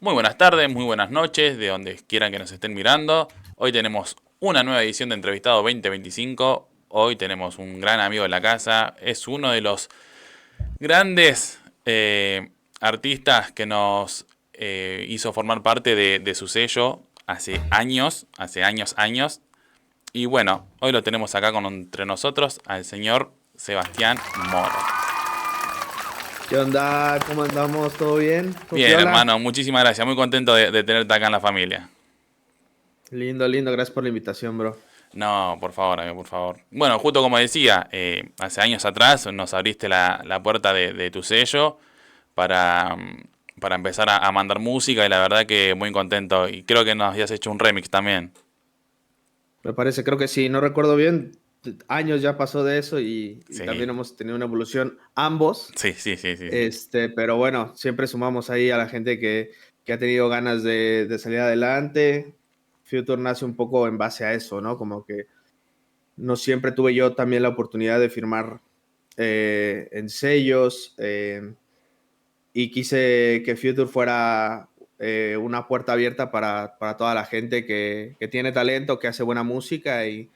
Muy buenas tardes, muy buenas noches, de donde quieran que nos estén mirando. Hoy tenemos una nueva edición de Entrevistado 2025. Hoy tenemos un gran amigo de la casa. Es uno de los grandes artistas que nos hizo formar parte de su sello hace años. Y bueno, hoy lo tenemos acá entre nosotros al señor Sebastián Mora. ¿Qué onda? ¿Cómo andamos? ¿Todo bien? ¿Todo Bien, piola? hermano, muchísimas gracias. Muy contento de tenerte acá en la familia. Lindo, lindo. Gracias por la invitación, bro. No, por favor, amigo, por favor. Bueno, justo como decía, hace años atrás nos abriste la puerta de tu sello para, para empezar a mandar música y la verdad que muy contento. Y creo que nos habías hecho un remix también. Me parece, creo que sí. No recuerdo bien. Años ya pasó de eso y Sí, también hemos tenido una evolución ambos. sí. Pero bueno, siempre sumamos ahí a la gente que ha tenido ganas de salir adelante. Future nace un poco en base a eso, ¿no? Como que no siempre tuve yo también la oportunidad de firmar en sellos. Y quise que Future fuera una puerta abierta para toda la gente que tiene talento, que hace buena música y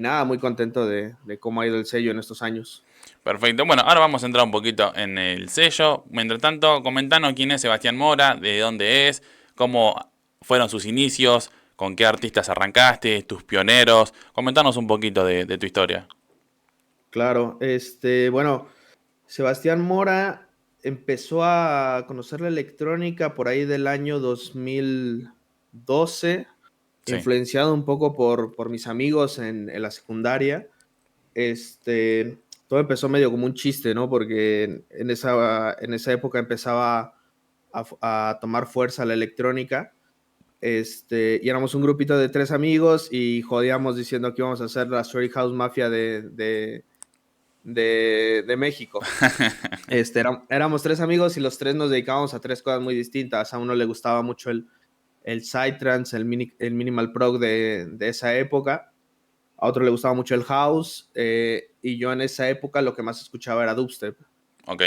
nada, muy contento de cómo ha ido el sello en estos años. Perfecto. Bueno, ahora vamos a entrar un poquito en el sello. Mientras tanto, comentanos quién es Sebastián Mora, de dónde es, cómo fueron sus inicios, con qué artistas arrancaste, tus pioneros. Comentanos un poquito de tu historia. Claro, bueno, Sebastián Mora empezó a conocer la electrónica por ahí del año 2012, Sí. influenciado un poco por mis amigos en la secundaria. Todo empezó medio como un chiste, ¿no? Porque en esa época empezaba a tomar fuerza la electrónica. Y éramos un grupito de tres amigos y jodíamos diciendo que íbamos a hacer la Story House Mafia de México. Éramos tres amigos y los tres nos dedicábamos a tres cosas muy distintas. A uno le gustaba mucho el psytrance, el minimal prog de esa época. A otro le gustaba mucho el house, y yo en esa época lo que más escuchaba era dubstep. Ok.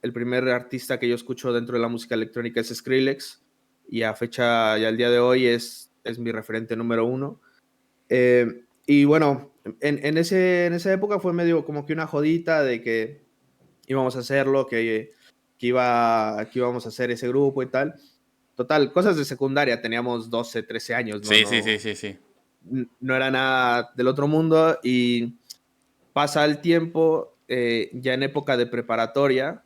El primer artista que yo escucho dentro de la música electrónica es Skrillex, y a fecha y al día de hoy es mi referente número uno. Y bueno, en esa época fue medio como que una jodita de que íbamos a hacerlo, que íbamos a hacer ese grupo y tal. Total, cosas de secundaria, teníamos 12 13 años, no, Sí. no era nada del otro mundo y pasa el tiempo, ya en época de preparatoria,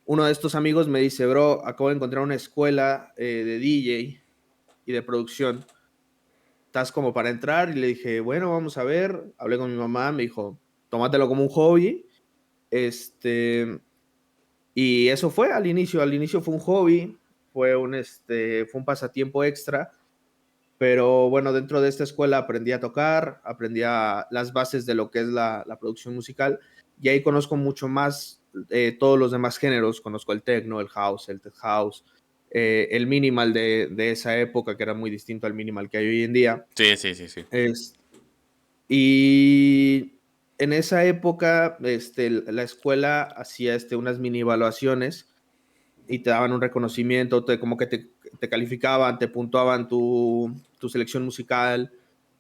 uno de estos amigos me dice, bro, acabo de encontrar una escuela de DJ y de producción, ¿estás como para entrar? Y le dije, bueno, vamos a ver, hablé con mi mamá, me dijo, tómatelo como un hobby, este, y eso fue al inicio fue un hobby, fue un pasatiempo extra. Pero bueno, dentro de esta escuela aprendí a tocar, las bases de lo que es la producción musical y ahí conozco mucho más todos los demás géneros. Conozco el techno, el house, el tech house, el minimal de esa época que era muy distinto al minimal que hay hoy en día. Sí. Es, y en esa época la escuela hacía unas mini evaluaciones y te daban un reconocimiento, como que te calificaban, te puntuaban tu selección musical,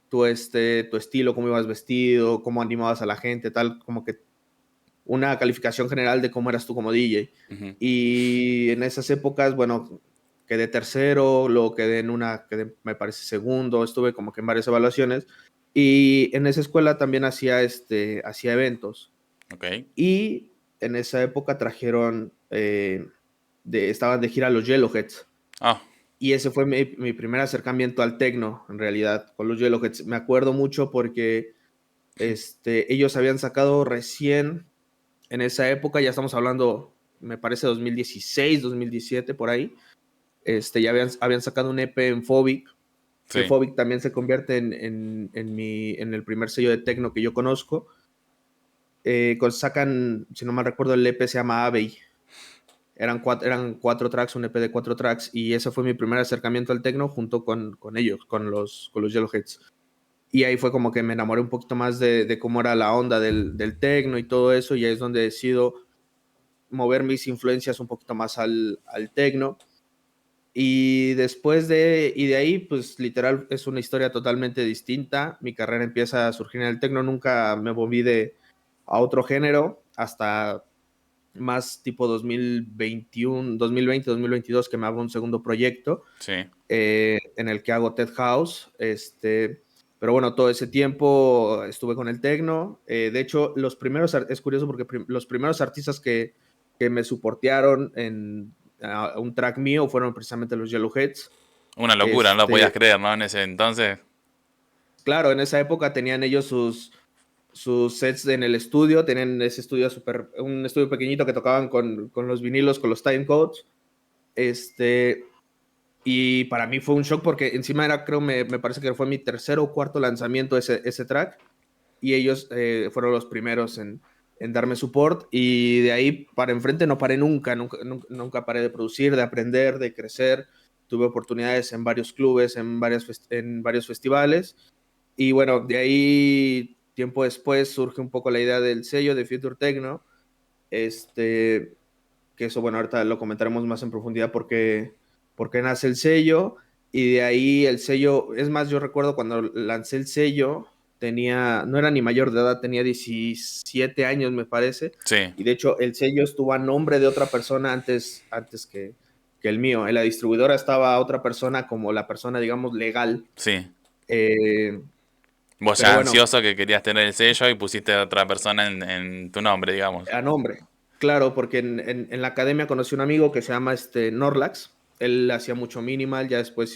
tu estilo, cómo ibas vestido, cómo animabas a la gente, tal, como que una calificación general de cómo eras tú como DJ. Ujú. Y en esas épocas, bueno, quedé tercero, luego quedé, me parece, segundo, estuve como que en varias evaluaciones. Y en esa escuela también hacía eventos. Ok. Y en esa época trajeron, estaban de gira los Yellowheads. Ah, Y ese fue mi primer acercamiento al techno, en realidad, con los Yellowheads. Me acuerdo mucho porque ellos habían sacado recién, en esa época, ya estamos hablando, me parece 2016, 2017, por ahí, ya habían sacado un EP en Phobic, que sí. Phobic también se convierte en el primer sello de techno que yo conozco. Sacan, si no mal recuerdo, el EP se llama Abbey. Eran cuatro tracks, un EP de cuatro tracks, y ese fue mi primer acercamiento al techno junto con ellos, con los Yellowheads. Y ahí fue como que me enamoré un poquito más de cómo era la onda del techno y todo eso, y ahí es donde decido mover mis influencias un poquito más al techno. Y de ahí, pues literal, es una historia totalmente distinta. Mi carrera empieza a surgir en el tecno, nunca me moví a otro género hasta más tipo 2021, 2020, 2022, que me abro un segundo proyecto Sí. en el que hago Tech House. Pero bueno, todo ese tiempo estuve con el tecno. De hecho, es curioso porque los primeros artistas que me soportearon en un track mío fueron precisamente los Yellowheads. Una locura, no lo podías Este, creer, ¿no? En ese entonces. claro, en esa época tenían ellos sus sets en el estudio, tenían ese estudio un estudio pequeñito que tocaban con los vinilos, con los timecodes. Este, y para mí fue un shock porque encima era, creo, me parece que fue mi tercer o cuarto lanzamiento ese track. Y ellos fueron los primeros en darme support. Y de ahí para enfrente no paré nunca paré de producir, de aprender, de crecer. Tuve oportunidades en varios clubes, en varios festivales. Y bueno, de ahí, tiempo después, surge un poco la idea del sello de Future Techno. Este, que eso, bueno, ahorita lo comentaremos más en profundidad porque nace el sello. Y de ahí el sello, es más, yo recuerdo cuando lancé el sello, no era ni mayor de edad, tenía 17 años, me parece. Sí, Y de hecho, el sello estuvo a nombre de otra persona antes que el mío. En la distribuidora estaba otra persona como la persona, digamos, legal. sí. Eh, Vos pero ya bueno, ansioso que querías tener el sello y pusiste a otra persona en tu nombre, digamos. a nombre. Claro, porque en la academia conocí un amigo que se llama Norlax. Él hacía mucho minimal, ya después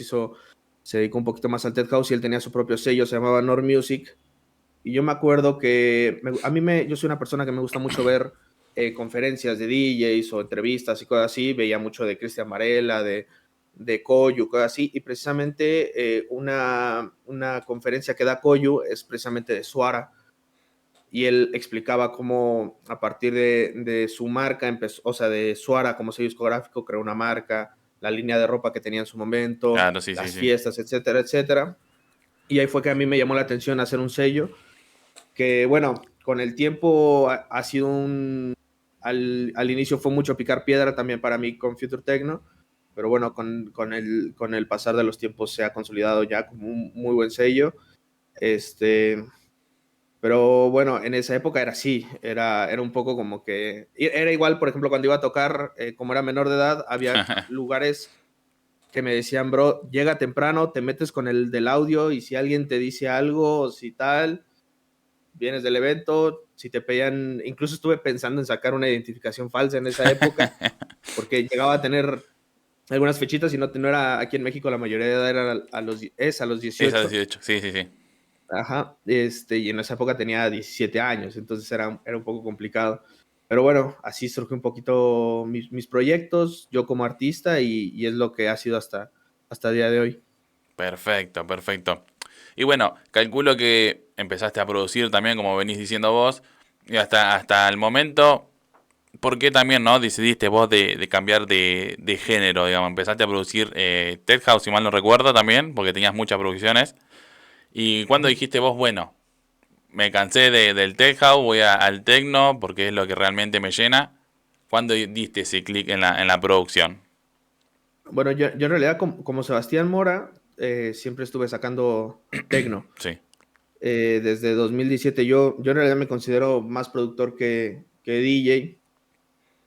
se dedicó un poquito más al Tech House y él tenía su propio sello, se llamaba Nord Music. Y yo me acuerdo que yo soy una persona que me gusta mucho ver conferencias de DJs o entrevistas y cosas así. Veía mucho de Cristian Varela, de Koyu, cosas así. Y precisamente una conferencia que da Koyu es precisamente de Suara, y él explicaba cómo a partir de su marca empezó, o sea, de Suara como sello discográfico, creó una marca, la línea de ropa que tenía en su momento, Claro, sí, sí, las sí. fiestas, etcétera, etcétera. Y ahí fue que a mí me llamó la atención hacer un sello que, bueno, con el tiempo ha sido al inicio fue mucho picar piedra también para mí con Future Techno, pero bueno, con el pasar de los tiempos se ha consolidado ya como un muy buen sello. Este, pero bueno, en esa época era así, era un poco como que... Era igual, por ejemplo, cuando iba a tocar, como era menor de edad, había lugares que me decían, bro, llega temprano, te metes con el del audio y si alguien te dice algo o si tal, vienes del evento, si te pedían... Incluso estuve pensando en sacar una identificación falsa en esa época, porque llegaba a tener algunas fechitas y no era aquí en México, la mayoría de edad era a los Esa 18. 18, sí, sí, sí. Ajá, y en esa época tenía 17 años, entonces era un poco complicado. Pero bueno, así surge un poquito mis proyectos, yo como artista, y es lo que ha sido hasta el día de hoy. Perfecto, perfecto. Y bueno, calculo que empezaste a producir también, como venís diciendo vos, y hasta el momento, ¿por qué también no decidiste vos de cambiar de género, digamos? Empezaste a producir Tech House, si mal no recuerdo, también, porque tenías muchas producciones. ¿Y cuándo Ujú. dijiste vos, bueno, me cansé del Tech House, voy al Tecno, porque es lo que realmente me llena? ¿Cuándo diste ese clic en la producción? Bueno, yo en realidad como Sebastián Mora, siempre estuve sacando tecno. Sí, Desde 2017 yo en realidad me considero más productor que DJ.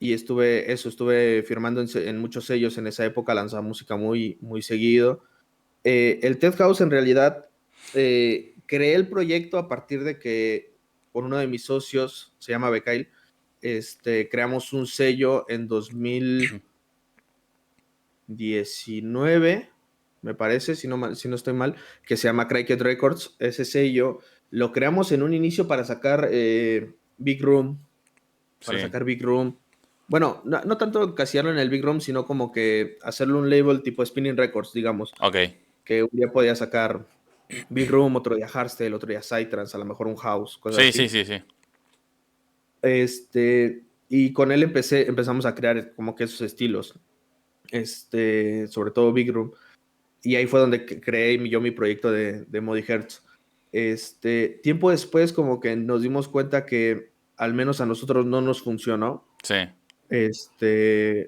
Y estuve firmando en muchos sellos en esa época, lanzaba música muy, muy seguido. El Ted House en realidad creé el proyecto a partir de que con uno de mis socios, se llama Bekail, creamos un sello en 2019, me parece, si no estoy mal, que se llama Cracked Records. Ese sello lo creamos en un inicio para sacar Big Room, para sí, sacar Big Room. Bueno, no tanto encasillarlo en el Big Room, sino como que hacerle un label tipo Spinning Records, digamos, ok. que un día podía sacar Big Room, otro día Hardstyle, otro día Psytrance, a lo mejor un House, cosas Sí, sí, así. sí, sí. Y con él empezamos a crear como que esos estilos, sobre todo Big Room. Y ahí fue donde creé yo mi proyecto de Modi Hertz. Tiempo después como que nos dimos cuenta que al menos a nosotros no nos funcionó. Sí.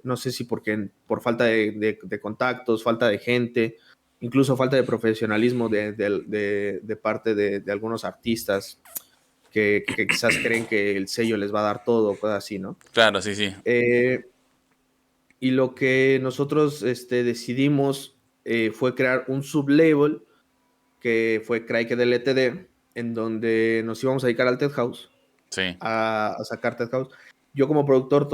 No sé si porque por falta de contactos, falta de gente, incluso falta de profesionalismo de parte de algunos artistas que quizás creen que el sello les va a dar todo, cosas así, ¿no? Claro, sí, sí. Eh, y lo que nosotros decidimos fue crear un sublabel que fue Craig LTD, en donde nos íbamos a dedicar al Tech House, Sí. a sacar Tech House. Yo como productor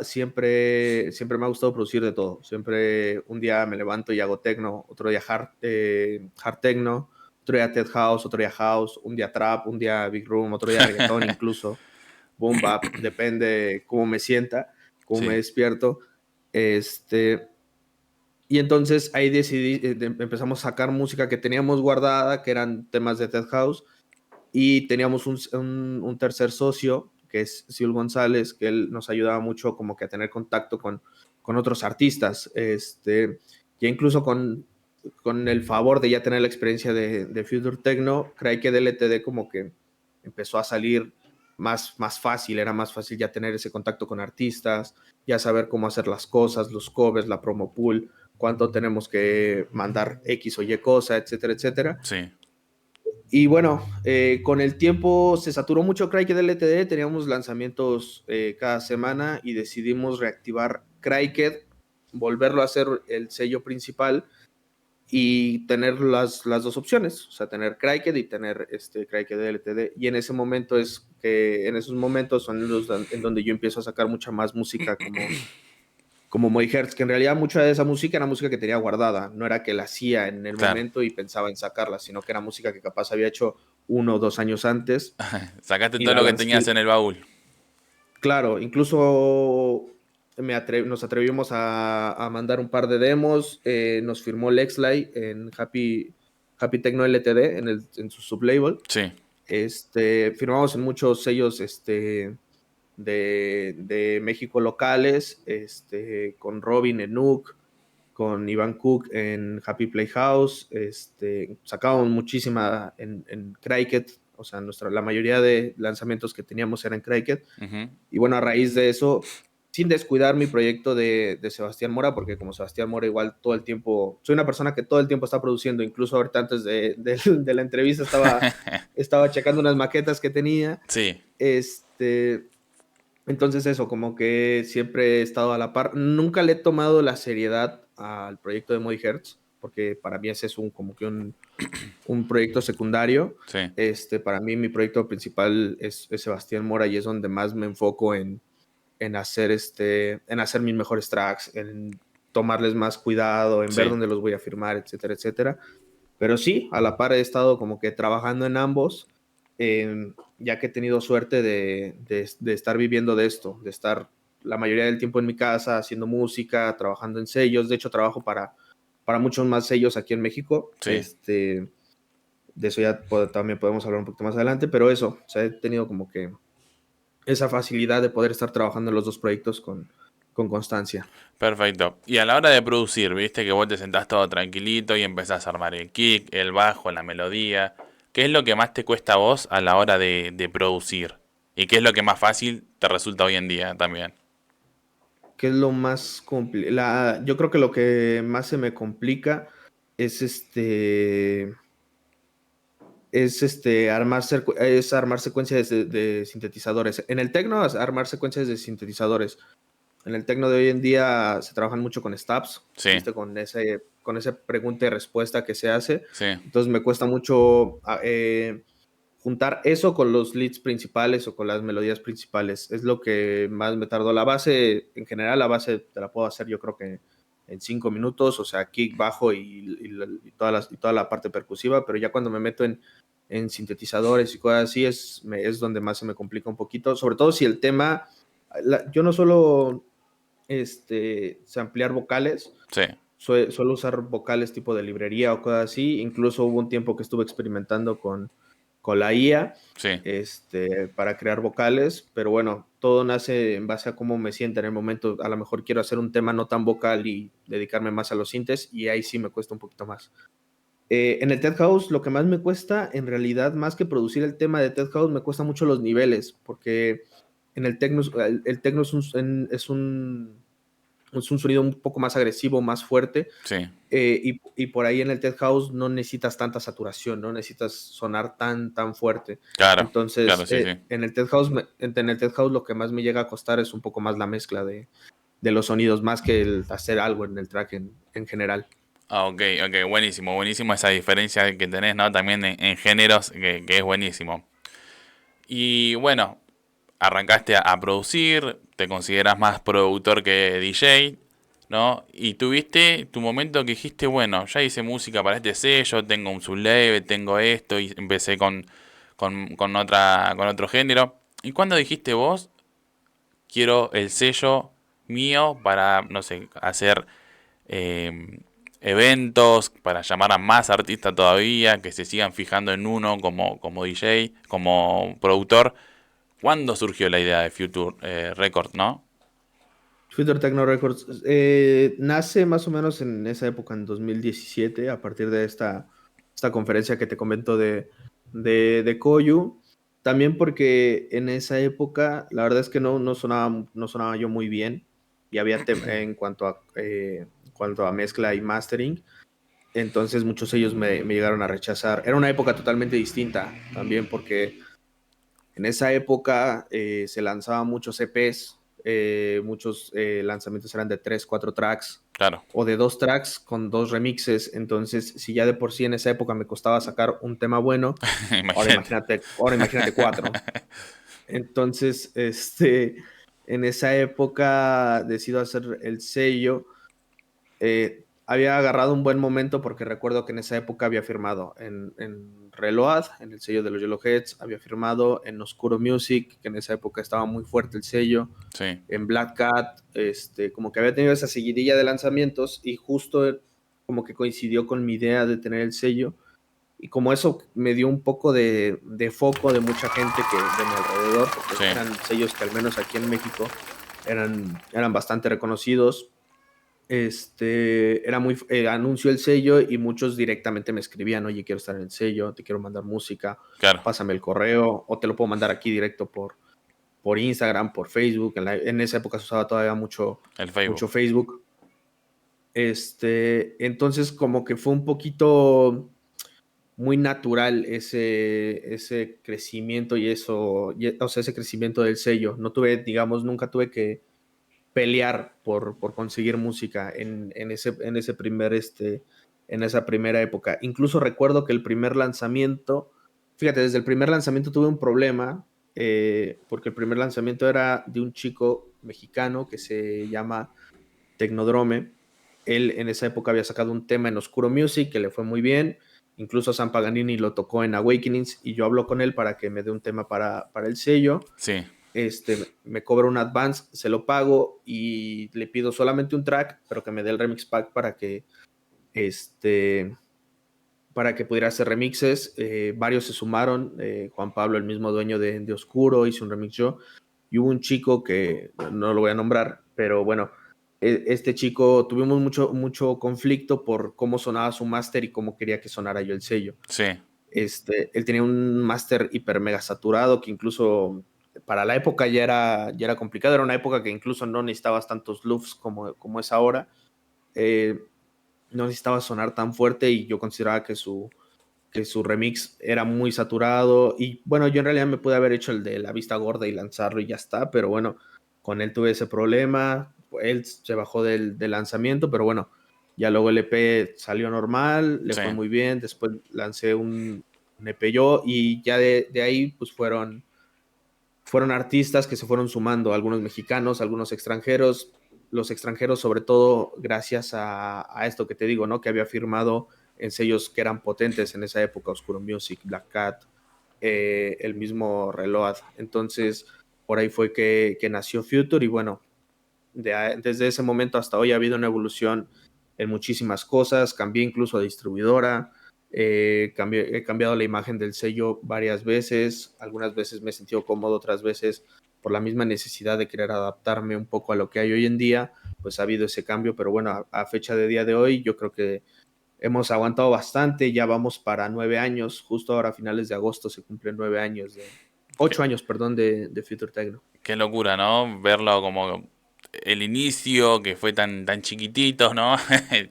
siempre me ha gustado producir de todo. Siempre un día me levanto y hago techno, otro día hard techno, otro día Tech House, otro día house, un día trap, un día big room, otro día reggaetón incluso, boom bap, depende cómo me sienta, cómo me Sí. despierto. Este, y entonces ahí empezamos a sacar música que teníamos guardada, que eran temas de Ted House, y teníamos un tercer socio, que es Sil González, que él nos ayudaba mucho como que a tener contacto con otros artistas, ya incluso con el favor de ya tener la experiencia de Future Techno, creí que DLTD como que empezó a salir más fácil, era más fácil ya tener ese contacto con artistas, ya saber cómo hacer las cosas, los covers, la promo pool, cuánto tenemos que mandar X o Y cosa, etcétera, etcétera. Sí. Y bueno, con el tiempo se saturó mucho Cryket LTD, teníamos lanzamientos cada semana y decidimos reactivar Cryket, volverlo a hacer el sello principal y tener las dos opciones, o sea, tener Cryket y tener Cryket LTD. Y en ese momento en esos momentos son en donde yo empiezo a sacar mucha más música como Moy Hertz, que en realidad mucha de esa música era música que tenía guardada, no era que la hacía en el Claro. momento y pensaba en sacarla, sino que era música que capaz había hecho 1 o 2 años antes Sacaste y todo lo que tenías en el baúl. claro, incluso nos atrevimos a mandar un par de demos, nos firmó Lexley en Happy Techno LTD, en su sublabel. Sí. Firmamos en muchos sellos de México locales, con Robin en Nuke, con Iván Cook en Happy Playhouse, sacábamos muchísima en Cryket, o sea, la mayoría de lanzamientos que teníamos eran en Cryket, Ujú. y bueno, a raíz de eso, sin descuidar mi proyecto de Sebastián Mora, porque como Sebastián Mora igual todo el tiempo, soy una persona que todo el tiempo está produciendo, incluso ahorita antes de la entrevista estaba checando unas maquetas que tenía, Sí. entonces eso, como que siempre he estado a la par. Nunca le he tomado la seriedad al proyecto de Moody Hertz, porque para mí ese es como que un proyecto secundario. Sí. Para mí mi proyecto principal es Sebastián Mora y es donde más me enfoco en hacer, en hacer mis mejores tracks, en tomarles más cuidado, en ver Sí. dónde los voy a firmar, etcétera, etcétera. Pero sí, a la par he estado como que trabajando en ambos, ya que he tenido suerte de estar viviendo de esto, de estar la mayoría del tiempo en mi casa haciendo música, trabajando en sellos. De hecho, trabajo para muchos más sellos aquí en México. Sí. De eso ya también podemos hablar un poquito más adelante, pero eso, o sea, he tenido como que esa facilidad de poder estar trabajando en los dos proyectos con constancia. Perfecto. Y a la hora de producir, viste que vos te sentás todo tranquilito y empezás a armar el kick, el bajo, la melodía. ¿Qué es lo que más te cuesta a vos a la hora de producir? ¿Y qué es lo que más fácil te resulta hoy en día también? ¿Qué es lo más complicado? Yo creo que lo que más se me complica es es armar secuencias de sintetizadores. En el tecno, es armar secuencias de sintetizadores. En el tecno de hoy en día se trabajan mucho con stabs, Sí, ¿viste? Con ese pregunta y respuesta que se hace. sí, Entonces me cuesta mucho juntar eso con los leads principales o con las melodías principales. Es lo que más me tardó. La base, en general, la base te la puedo hacer yo creo que en 5 minutos, o sea, kick, bajo y toda la parte percusiva, pero ya cuando me meto en sintetizadores y cosas así es donde más se me complica un poquito, sobre todo si el tema, yo no suelo samplear vocales, sí, suelo usar vocales tipo de librería o cosas así. Incluso hubo un tiempo que estuve experimentando con la IA sí, para crear vocales, pero bueno, todo nace en base a cómo me sienta en el momento. A lo mejor quiero hacer un tema no tan vocal y dedicarme más a los sintes, y ahí sí me cuesta un poquito más. En el Ted House, lo que más me cuesta, en realidad, más que producir el tema de Ted House, me cuesta mucho los niveles, porque En el techno, el techno es un sonido un poco más agresivo, más fuerte, Sí, y por ahí en el Tech House no necesitas tanta saturación, no necesitas sonar tan fuerte. claro, claro, Entonces, sí, sí. en el Tech House, en el Tech House lo que más me llega a costar es un poco más la mezcla de los sonidos, más que el hacer algo en el track en general. Ah, ok, ok, buenísimo, buenísimo esa diferencia que tenés, ¿no? También en géneros, que es buenísimo. Y bueno, arrancaste a producir, te consideras más productor que DJ, ¿no? Y tuviste tu momento que dijiste, bueno, ya hice música para este sello, tengo un sublabel, tengo esto, y empecé con otro género. ¿Y cuándo dijiste vos, quiero el sello mío para, no sé, hacer eh, eventos, para llamar a más artistas todavía, que se sigan fijando en uno como DJ, como productor? ¿Cuándo surgió la idea de Future Records, no? Future Techno Records nace más o menos en esa época, en 2017, a partir de esta conferencia que te comento de Koyu. También porque en esa época, la verdad es que no sonaba yo muy bien y había en cuanto a mezcla y mastering. Entonces muchos de ellos me llegaron a rechazar. Era una época totalmente distinta también porque en esa época se lanzaban muchos EPs, muchos lanzamientos eran de 3 4 tracks Claro. o de 2 tracks con 2 remixes. Entonces, si ya de por sí en esa época me costaba sacar un tema bueno, ahora Imagínate. imagínate 4. Entonces, en esa época decido hacer el sello. Había agarrado un buen momento porque recuerdo que en esa época había firmado en Reload, en el sello de los Yellowheads, había firmado en Oscuro Music, que en esa época estaba muy fuerte el sello, Sí, en Black Cat, como que había tenido esa seguidilla de lanzamientos y justo como que coincidió con mi idea de tener el sello. Y como eso me dio un poco de foco de mucha gente de mi alrededor, porque sí, eran sellos que al menos aquí en México eran bastante reconocidos. Anunció el sello y muchos directamente me escribían: oye, quiero estar en el sello, te quiero mandar música, claro. pásame el correo o te lo puedo mandar aquí directo por Instagram, por Facebook. En esa época se usaba todavía mucho, El Facebook. mucho Facebook. Entonces como que fue un poquito muy natural ese crecimiento y eso, o sea, ese crecimiento del sello. No tuve, digamos, nunca tuve que pelear por conseguir música en esa primera época. Incluso recuerdo que el primer lanzamiento, fíjate, desde el primer lanzamiento tuve un problema, porque el primer lanzamiento era de un chico mexicano que se llama Tecnodrome. Él en esa época había sacado un tema en Oscuro Music que le fue muy bien. Incluso San Paganini lo tocó en Awakenings y yo hablo con él para que me dé un tema para el sello. Sí, Me cobra un advance, se lo pago y le pido solamente un track, pero que me dé el remix pack este, para que pudiera hacer remixes. Varios se sumaron, Juan Pablo, el mismo dueño de Oscuro, hizo un remix yo, y hubo un chico que no lo voy a nombrar, pero bueno, este chico tuvimos mucho conflicto por cómo sonaba su máster y cómo quería que sonara yo el sello. sí, Él tenía un máster hiper mega saturado que incluso para la época ya era complicado. Era una época que incluso no necesitabas tantos loops como es ahora. Eh, no necesitaba sonar tan fuerte y yo consideraba que su remix era muy saturado. Y bueno, yo en realidad me pude haber hecho el de la vista gorda y lanzarlo y ya está, pero bueno, con él tuve ese problema. Él se bajó del lanzamiento, pero bueno, ya luego el EP salió normal, le sí, fue muy bien. Después lancé un EP yo y ya de ahí pues fueron artistas que se fueron sumando, algunos mexicanos, algunos extranjeros. Los extranjeros, sobre todo, gracias a esto que te digo, ¿no? Que había firmado en sellos que eran potentes en esa época: Oscuro Music, Black Cat, el mismo Reload. Entonces, por ahí fue que nació Future y bueno, desde ese momento hasta hoy ha habido una evolución en muchísimas cosas. Cambié incluso a distribuidora, he cambiado la imagen del sello varias veces. Algunas veces me he sentido cómodo, otras veces por la misma necesidad de querer adaptarme un poco a lo que hay hoy en día, pues ha habido ese cambio. Pero bueno, a fecha de día de hoy, yo creo que hemos aguantado bastante. Ya vamos para 9 años. Justo ahora a finales de agosto se cumplen 9 años 8 años, perdón, de Future Techno. Qué locura, ¿no? Verlo como el inicio, que fue tan chiquitito, ¿no?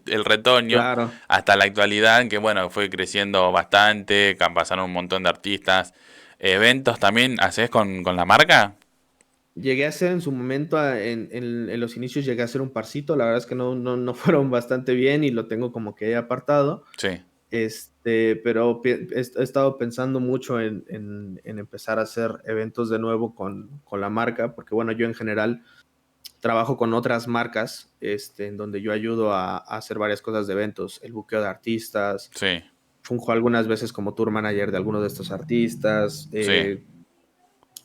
El retoño, Claro. hasta la actualidad, que bueno, fue creciendo bastante, que pasaron un montón de artistas. ¿Eventos también haces con la marca? Llegué a hacer en su momento, en los inicios llegué a hacer un parcito, la verdad es que no fueron bastante bien y lo tengo como que he apartado. Sí. Pero he estado pensando mucho en empezar a hacer eventos de nuevo con la marca, porque bueno, yo en general trabajo con otras marcas, en donde yo ayudo a hacer varias cosas de eventos, el buqueo de artistas, Sí, funjo algunas veces como tour manager de algunos de estos artistas, sí.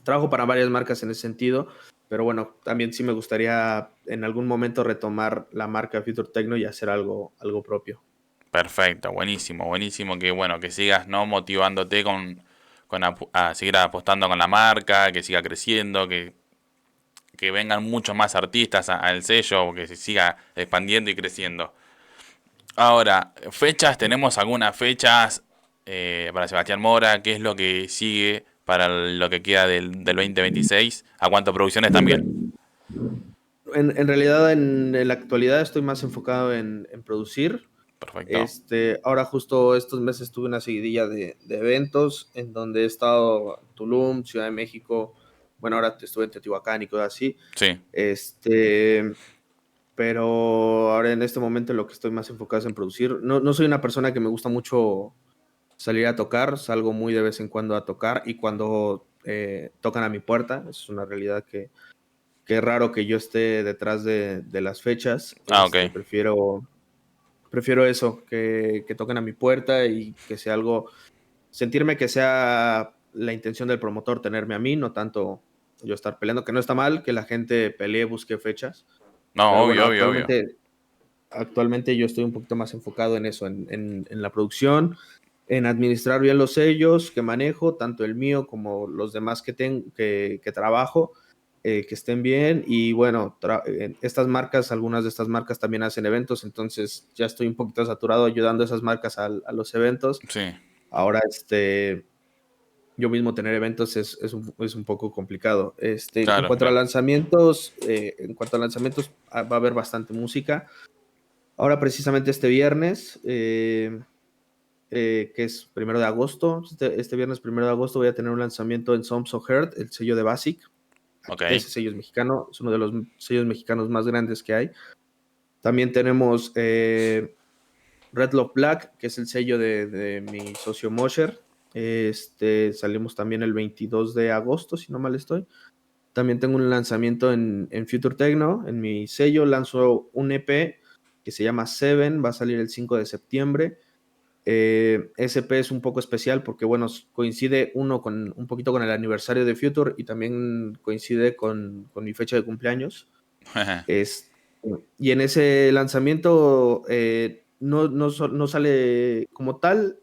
trabajo para varias marcas en ese sentido, pero bueno, también sí me gustaría en algún momento retomar la marca Future Techno y hacer algo propio. Perfecto, buenísimo, buenísimo que bueno, que sigas, ¿no? Motivándote a seguir apostando con la marca, que siga creciendo, que vengan muchos más artistas al sello, que se siga expandiendo y creciendo. Ahora, fechas, ¿tenemos algunas fechas para Sebastián Mora? ¿Qué es lo que sigue para lo que queda del 2026? ¿A cuánto producciones también? En realidad, en la actualidad estoy más enfocado en producir. Perfecto. Ahora justo estos meses tuve una seguidilla de eventos en donde he estado en Tulum, Ciudad de México, bueno, ahora estuve en Teotihuacán y cosas así. Sí, Este, pero ahora en este momento lo que estoy más enfocado es en producir. No soy una persona que me gusta mucho salir a tocar, salgo muy de vez en cuando a tocar y cuando tocan a mi puerta, es una realidad que es raro que yo esté detrás de las fechas. ah, ok. Prefiero eso, que toquen a mi puerta y que sea algo, sentirme que sea la intención del promotor tenerme a mí, no tanto yo estar peleando, que no está mal que la gente pelee, busque fechas, No, pero bueno, obvio, obvio, obvio. actualmente yo estoy un poquito más enfocado en eso, en la producción, en administrar bien los sellos que manejo, tanto el mío como los demás que trabajo, que estén bien. Y bueno, estas marcas, algunas de estas marcas también hacen eventos, entonces ya estoy un poquito saturado ayudando a esas marcas a los eventos. Sí, Ahora, yo mismo tener eventos es un poco complicado. En claro, cuanto a claro. lanzamientos, va a haber bastante música. Ahora precisamente este viernes, que es 1 de agosto, este viernes 1 de agosto voy a tener un lanzamiento en Sounds of Heart, el sello de Basic. Ok, Ese sello es mexicano, es uno de los sellos mexicanos más grandes que hay. También tenemos Red Love Black, que es el sello de mi socio Mosher. Salimos también el 22 de agosto, si no mal estoy. También tengo un lanzamiento en Future Techno, en mi sello. Lanzo un EP que se llama Seven, va a salir el 5 de septiembre. SP es un poco especial porque, bueno, coincide un poquito con el aniversario de Future y también coincide con mi fecha de cumpleaños. Es, y en ese lanzamiento no sale como tal,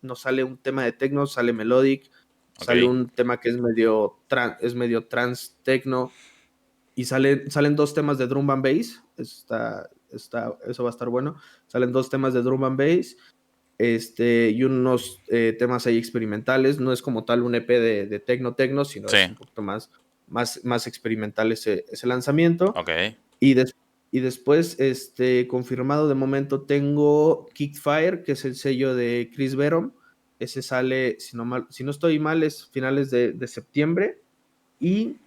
no sale un tema de techno, sale melodic, ok, sale un tema que es medio trans techno y salen dos temas de drum and bass. Eso va a estar bueno. Salen dos temas de drum and bass, y unos temas ahí experimentales. No es como tal un EP de techno, sino sí, es un poquito más experimental ese lanzamiento. ok, Y, y después, confirmado de momento, tengo Kickfire, que es el sello de Chris Verum. Ese sale, si no estoy mal, es finales de septiembre. Y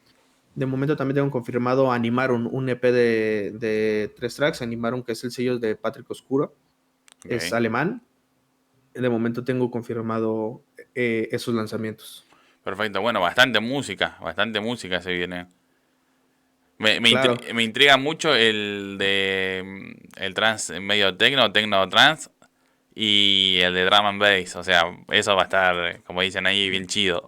de momento también tengo confirmado Animarum, un EP de 3 tracks. Animarum, que es el sello de Patrick Oscuro, es ok. alemán. De momento tengo confirmado esos lanzamientos. Perfecto, bueno, bastante música se viene. Claro. Me intriga mucho el trans medio tecno trans y el de drum and bass. O sea, eso va a estar, como dicen ahí, bien chido.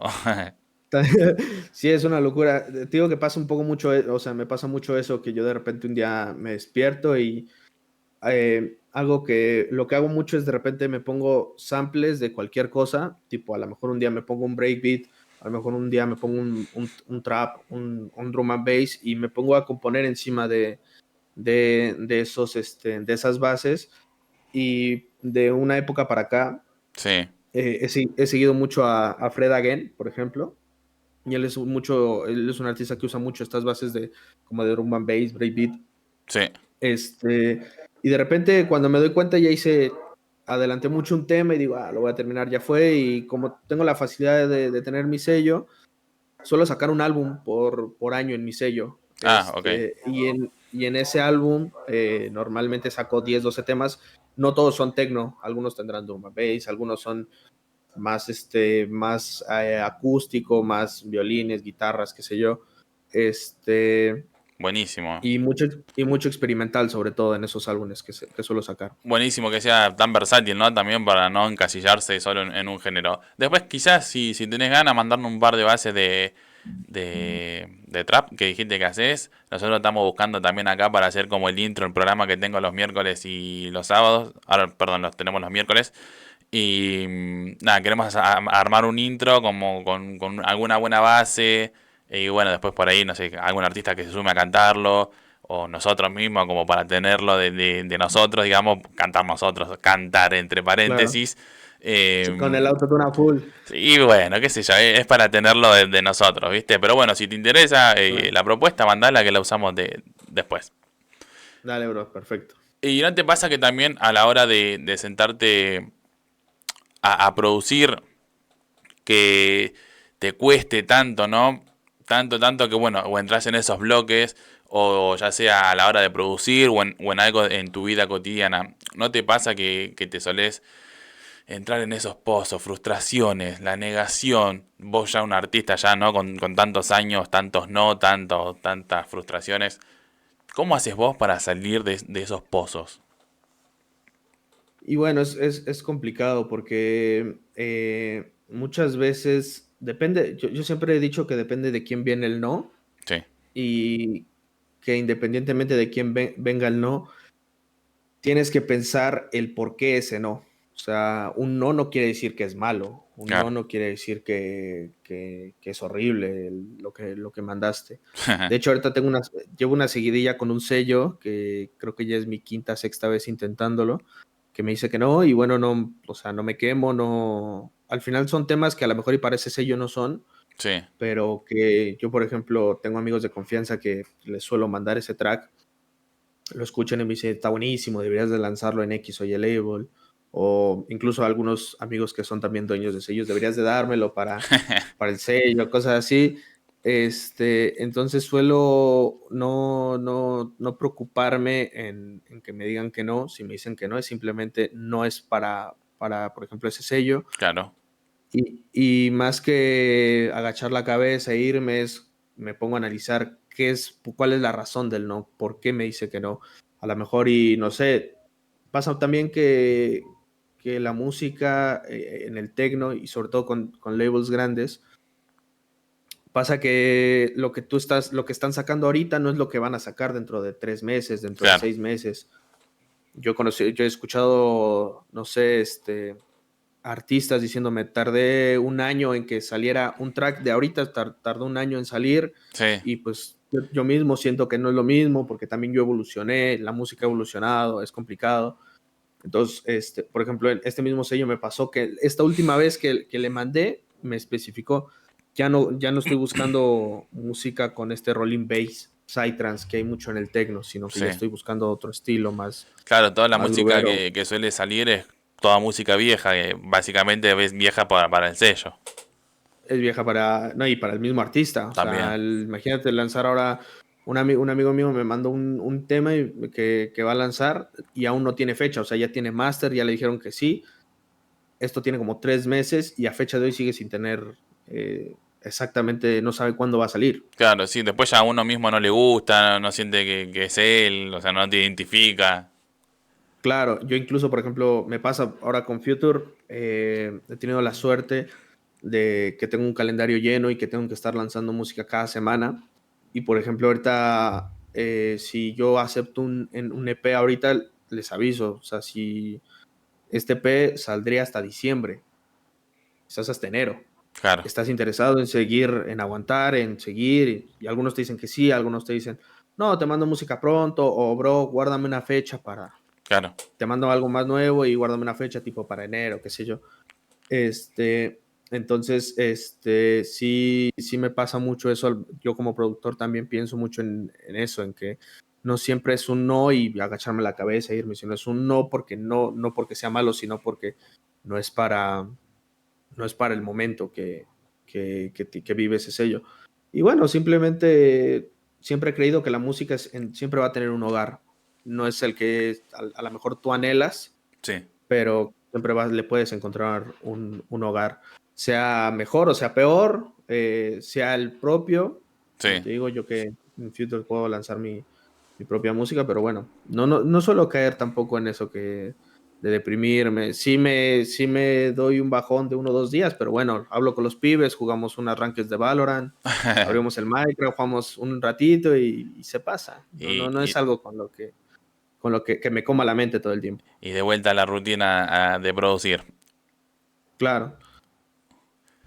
Sí, es una locura. Te digo que pasa un poco mucho, o sea, me pasa mucho eso, que yo de repente un día me despierto y lo que hago mucho es de repente me pongo samples de cualquier cosa, tipo a lo mejor un día me pongo un breakbeat, a lo mejor un día me pongo un trap, un drum and bass y me pongo a componer encima de esas bases. Y de una época para acá Sí, he seguido mucho a Fred Again, por ejemplo. y él es un artista que usa mucho estas bases de como de drum and bass, breakbeat. Sí. Este, y de repente cuando me doy cuenta ya adelanté mucho un tema y digo, lo voy a terminar, ya fue, y como tengo la facilidad de tener mi sello, suelo sacar un álbum por año en mi sello. Ah, ok. Y en ese álbum normalmente saco 10 12 temas. No todos son techno, algunos tendrán drum and bass, algunos son más acústico, más violines, guitarras, qué sé yo. Este, Buenísimo. y mucho experimental, sobre todo en esos álbumes que suelo sacar. Buenísimo que sea tan versátil, ¿no? También para no encasillarse solo en un género. Después, quizás, si tenés ganas, mandarme un par de bases de trap que dijiste que haces. Nosotros estamos buscando también acá para hacer como el intro, el programa que tengo los miércoles y los sábados. Ahora, perdón, los tenemos los miércoles. Y nada, queremos armar un intro como con alguna buena base. Y bueno, después por ahí, no sé, algún artista que se sume a cantarlo. O nosotros mismos, como para tenerlo de nosotros, digamos, cantar nosotros, cantar entre Claro. paréntesis. Con el autotune a full. Y bueno, qué sé yo, es para tenerlo de nosotros, ¿viste? Pero bueno, si te interesa Claro. la propuesta, mandala que la usamos después. Dale, bro, perfecto. ¿Y no te pasa que también a la hora de sentarte a producir, que te cueste tanto, ¿no? Tanto que, bueno, o entras en esos bloques, o ya sea a la hora de producir, o en algo en tu vida cotidiana, ¿no te pasa que te solés entrar en esos pozos, frustraciones, la negación? Vos ya un artista ya, ¿no? Con tantos años, tantos no, tantas frustraciones. ¿Cómo haces vos para salir de esos pozos? Y bueno, es complicado porque muchas veces depende, yo siempre he dicho que depende de quién viene el no Sí, y que independientemente de quién venga el no, tienes que pensar el por qué ese no. O sea, un no quiere decir que es malo, un claro. no quiere decir que es horrible lo que mandaste. De hecho, ahorita llevo una seguidilla con un sello que creo que ya es mi quinta, sexta vez intentándolo, que me dice que no, y bueno, no, o sea, no me quemo, no. Al final son temas que a lo mejor y para ese sello no son, Sí, pero que yo, por ejemplo, tengo amigos de confianza que les suelo mandar ese track, lo escuchan y me dicen, está buenísimo, deberías de lanzarlo en X o Y label, o incluso algunos amigos que son también dueños de sellos, deberías de dármelo para el sello, cosas así. Entonces suelo no preocuparme en que me digan que no. Si me dicen que no, es simplemente no es por ejemplo, ese sello. claro. Y más que agachar la cabeza e irme, me pongo a analizar cuál es la razón del no, por qué me dice que no. A lo mejor, y no sé, pasa también que la música en el techno y sobre todo con labels grandes, pasa que lo que están sacando ahorita no es lo que van a sacar dentro de 3 meses, dentro de Claro. 6 meses. Yo he escuchado, no sé, artistas diciéndome, tardé un año en que saliera un track de ahorita, tardó un año en salir, Sí, y pues yo mismo siento que no es lo mismo porque también yo evolucioné, la música ha evolucionado, es complicado. Entonces, por ejemplo, en este mismo sello me pasó que esta última vez que le mandé, me especificó, ya no estoy buscando música con este rolling bass, psytrance que hay mucho en el techno, sino que sí. ya estoy buscando otro estilo Claro, toda la más música grubero. que suele salir es toda música vieja, que básicamente es vieja para el sello. Es vieja no, y para el mismo artista. O sea, También. imagínate lanzar ahora, un amigo mío me mandó un tema que va a lanzar y aún no tiene fecha. O sea, ya tiene máster, ya le dijeron que sí. Esto tiene como 3 meses y a fecha de hoy sigue sin tener exactamente, no sabe cuándo va a salir. Claro, sí, después ya a uno mismo no le gusta, no siente que es él, o sea, no te identifica. Claro, yo incluso, por ejemplo, me pasa ahora con Future, he tenido la suerte de que tengo un calendario lleno y que tengo que estar lanzando música cada semana. Y por ejemplo, ahorita, si yo acepto un EP ahorita, les aviso. O sea, si este EP saldría hasta diciembre, quizás hasta enero. Claro, ¿Estás interesado en seguir, en aguantar, en seguir? Y algunos te dicen que sí, algunos te dicen, no, te mando música pronto, o bro, guárdame una fecha claro. te mando algo más nuevo y guárdame una fecha tipo para enero, qué sé yo. Este, Entonces, sí, sí me pasa mucho eso. Yo como productor también pienso mucho en eso, en que no siempre es un no y agacharme la cabeza e irme, sino es un no porque no porque sea malo, sino porque no es para, no es para el momento que vive ese sello. Y bueno, simplemente siempre he creído que la música siempre va a tener un hogar. No es el que a lo mejor tú anhelas, Sí, pero siempre le puedes encontrar un hogar, sea mejor o sea peor, sea el propio. Como sí. te digo, yo que en Future puedo lanzar mi propia música, pero bueno, no suelo caer tampoco en eso que de deprimirme. Sí me doy un bajón de 1 o 2 días, pero bueno, hablo con los pibes, jugamos unas rankeds de Valorant, abrimos el Minecraft, jugamos un ratito y se pasa. No Y, es algo con lo que me coma la mente todo el tiempo. y de vuelta a la rutina de producir. Claro.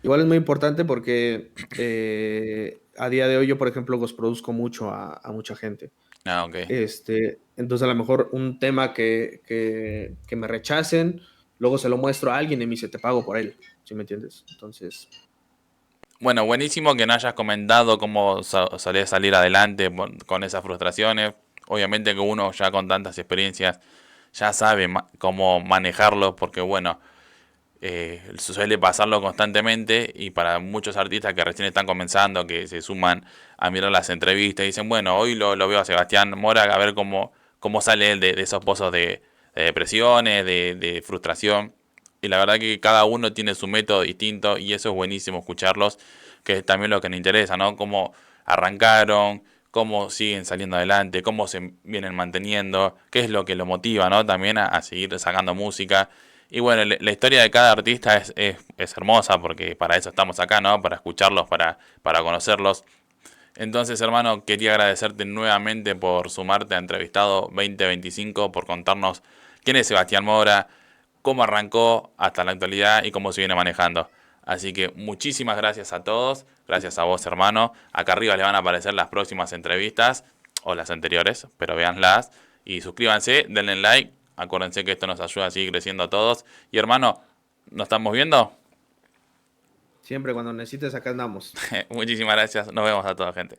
Igual es muy importante porque a día de hoy yo, por ejemplo, los produzco mucho a mucha gente. Ah, ok. Entonces, a lo mejor un tema que me rechacen, luego se lo muestro a alguien y me dice, te pago por él, ¿sí me entiendes? Entonces, Bueno, buenísimo que no hayas comentado cómo solés salir adelante con esas frustraciones. Obviamente que uno ya con tantas experiencias ya sabe cómo manejarlo, porque bueno, suele pasarlo constantemente y para muchos artistas que recién están comenzando, que se suman a mirar las entrevistas y dicen, bueno, hoy lo veo a Sebastián Mora a ver cómo sale él de esos pozos de depresiones, de frustración. Y la verdad que cada uno tiene su método distinto y eso es buenísimo escucharlos, que es también lo que nos interesa, ¿no? Cómo arrancaron, cómo siguen saliendo adelante, cómo se vienen manteniendo, qué es lo que lo motiva, ¿no? También a seguir sacando música. Y bueno, la historia de cada artista es hermosa porque para eso estamos acá, ¿no? Para escucharlos, para conocerlos. Entonces, hermano, quería agradecerte nuevamente por sumarte a Entrevistado 2025, por contarnos quién es Sebastián Mora, cómo arrancó hasta la actualidad y cómo se viene manejando. Así que muchísimas gracias a todos, gracias a vos, hermano. Acá arriba le van a aparecer las próximas entrevistas, o las anteriores, pero véanlas. Y suscríbanse, denle like, acuérdense que esto nos ayuda a seguir creciendo a todos. Y hermano, ¿nos estamos viendo? siempre cuando necesites, acá andamos. Muchísimas gracias, nos vemos a toda gente.